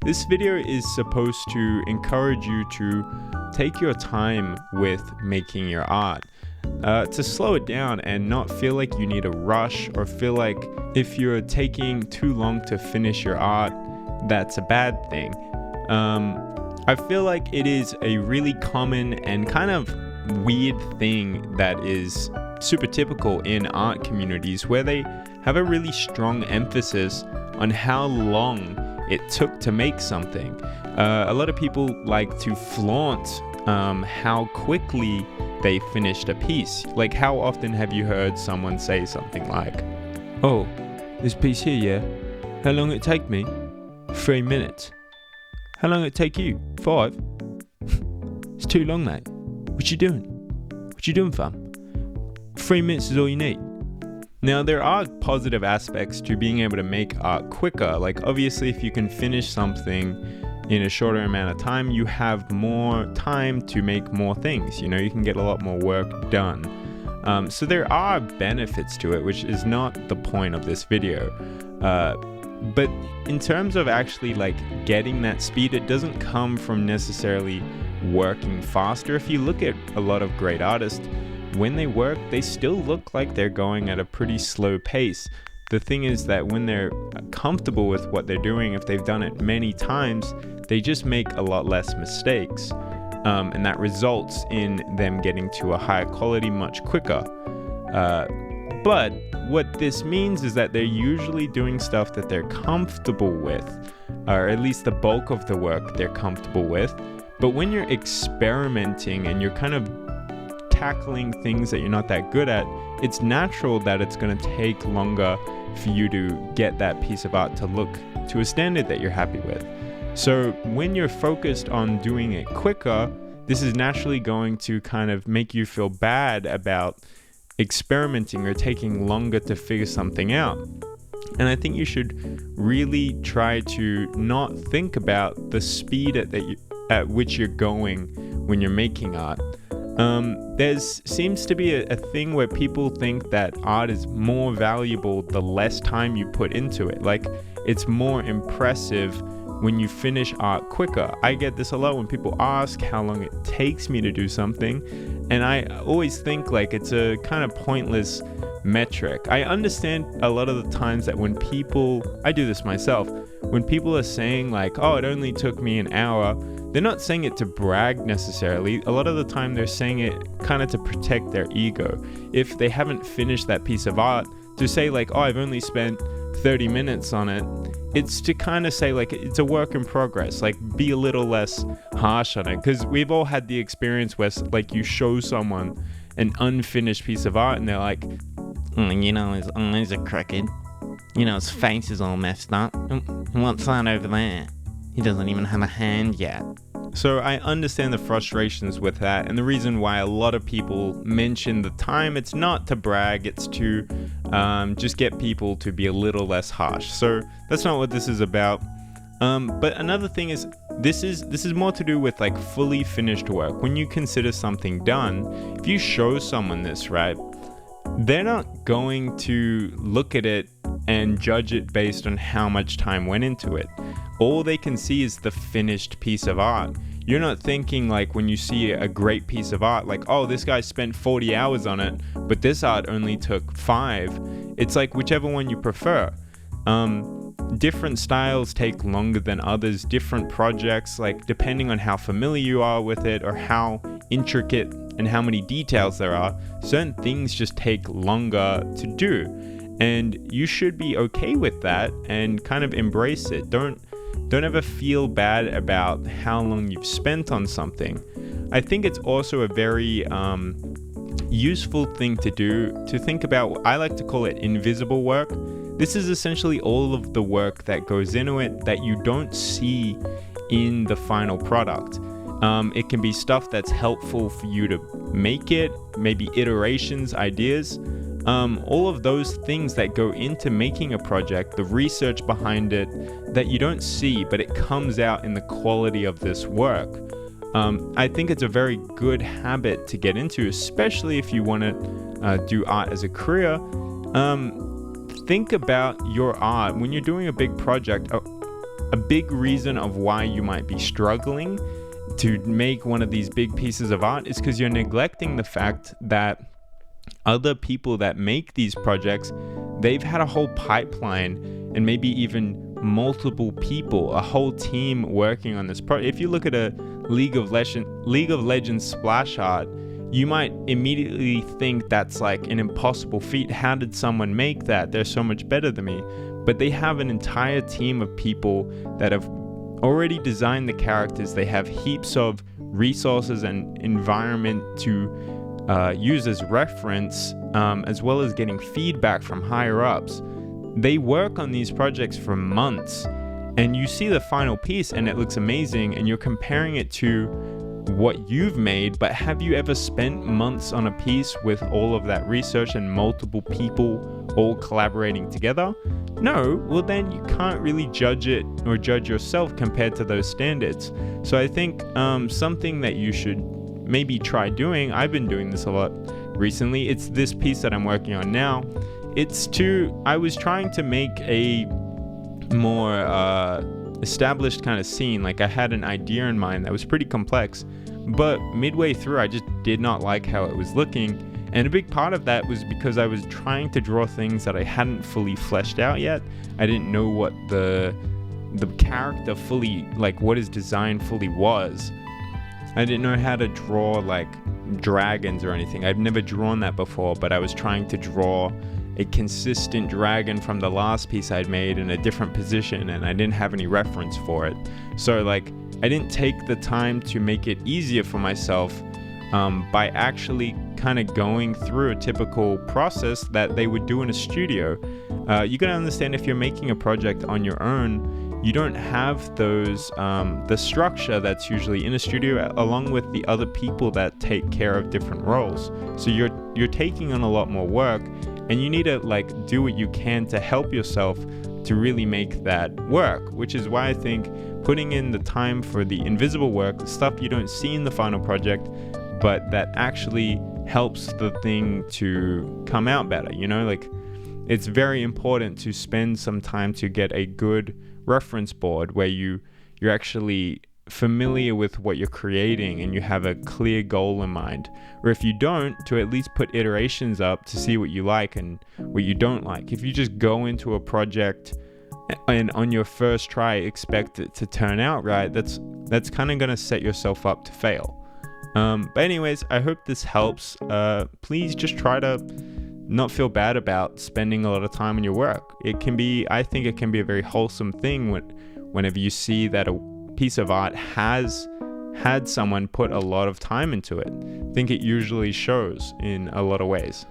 This video is supposed to encourage you to take your time with making your art, to slow it down and not feel like you need a rush or feel like if you're taking too long to finish your art, that's a bad thing. I feel like it is a really common and kind of weird thing that is super typical in art communities where they have a really strong emphasis on how long it took to make something. A lot of people like to flaunt how quickly they finished a piece. Like, how often have you heard someone say something like, "Oh, this piece here, yeah? How long it take me? 3 minutes. How long it take you? 5? It's too long, mate. What you doing? What you doing, fam? 3 minutes is all you need." Now, there are positive aspects to being able to make art quicker. Like, obviously, if you can finish something in a shorter amount of time, you have more time to make more things. You know, you can get a lot more work done. So there are benefits to it, which is not the point of this video. But in terms of actually like getting that speed, it doesn't come from necessarily working faster. If you look at a lot of great artists, when they work, they still look like they're going at a pretty slow pace. The thing is that when they're comfortable with what they're doing, if they've done it many times, they just make a lot less mistakes. And that results in them getting to a higher quality much quicker. But what this means is that they're usually doing stuff that they're comfortable with, or at least the bulk of the work they're comfortable with. But when you're experimenting and you're kind of tackling things that you're not that good at, it's natural that it's going to take longer for you to get that piece of art to look to a standard that you're happy with. So when you're focused on doing it quicker, this is naturally going to kind of make you feel bad about experimenting or taking longer to figure something out. And I think you should really try to not think about the speed at which you're going when you're making art. There seems to be a thing where people think that art is more valuable the less time you put into it. Like, it's more impressive when you finish art quicker. I get this a lot when people ask how long it takes me to do something, and I always think like it's a kind of pointless metric. I understand a lot of the times that when people, I do this myself, when people are saying like, "Oh, it only took me an hour," they're not saying it to brag necessarily. A lot of the time they're saying it kind of to protect their ego. If they haven't finished that piece of art, to say like, "Oh, I've only spent 30 minutes on it," it's to kind of say like it's a work in progress. Like, be a little less harsh on it, because we've all had the experience where like you show someone an unfinished piece of art and they're like, You know, his eyes are crooked. You know, his face is all messed up. And what's that over there? He doesn't even have a hand yet. So I understand the frustrations with that, and the reason why a lot of people mention the time, it's not to brag, it's to just get people to be a little less harsh. So that's not what this is about. But another thing is, this is more to do with like fully finished work. When you consider something done, if you show someone this, right, they're not going to look at it and judge it based on how much time went into it. All they can see is the finished piece of art. You're not thinking like when you see a great piece of art, like, "Oh, this guy spent 40 hours on it, but this art only took 5. It's like whichever one you prefer. Different styles take longer than others, different projects, like depending on how familiar you are with it or how intricate and how many details there are, certain things just take longer to do. And you should be okay with that and kind of embrace it. Don't ever feel bad about how long you've spent on something. I think it's also a very useful thing to do, to think about. I like to call it invisible work. This is essentially all of the work that goes into it that you don't see in the final product. It can be stuff that's helpful for you to make it, maybe iterations, ideas. All of those things that go into making a project, the research behind it that you don't see, but it comes out in the quality of this work. I think it's a very good habit to get into, especially if you want to do art as a career. Think about your art when you're doing a big project. a big reason of why you might be struggling to make one of these big pieces of art is because you're neglecting the fact that other people that make these projects, they've had a whole pipeline and maybe even multiple people, a whole team working on this project. If you look at a League of Legends splash art, you might immediately think that's like an impossible feat. How did someone make that? They're so much better than me. But they have an entire team of people that have already designed the characters. They have heaps of resources and environment to use as reference, as well as getting feedback from higher ups. They work on these projects for months, and you see the final piece and it looks amazing, and you're comparing it to what you've made. But have you ever spent months on a piece with all of that research and multiple people all collaborating together? No. Well, then you can't really judge it or judge yourself compared to those standards. So I think something that you should maybe try doing, I've been doing this a lot recently, it's this piece that I'm working on now. I was trying to make a more established kind of scene. Like, I had an idea in mind that was pretty complex, but midway through I just did not like how it was looking. And a big part of that was because I was trying to draw things that I hadn't fully fleshed out yet. I didn't know what the character fully, like what his design fully was. I didn't know how to draw like dragons or anything. I've never drawn that before, but I was trying to draw a consistent dragon from the last piece I'd made in a different position, and I didn't have any reference for it. So like, I didn't take the time to make it easier for myself by actually kind of going through a typical process that they would do in a studio. You gotta understand, if you're making a project on your own, you don't have those the structure that's usually in a studio, along with the other people that take care of different roles. So you're taking on a lot more work, and you need to like do what you can to help yourself to really make that work, which is why I think putting in the time for the invisible work, the stuff you don't see in the final project, but that actually helps the thing to come out better, you know? Like, it's very important to spend some time to get a good reference board where you're actually familiar with what you're creating and you have a clear goal in mind. Or if you don't, to at least put iterations up to see what you like and what you don't like. If you just go into a project and on your first try expect it to turn out right, that's kind of going to set yourself up to fail. But anyways, I hope this helps. Please just try to not feel bad about spending a lot of time on your work. I think it can be a very wholesome thing whenever you see that a piece of art has had someone put a lot of time into it. I think it usually shows in a lot of ways.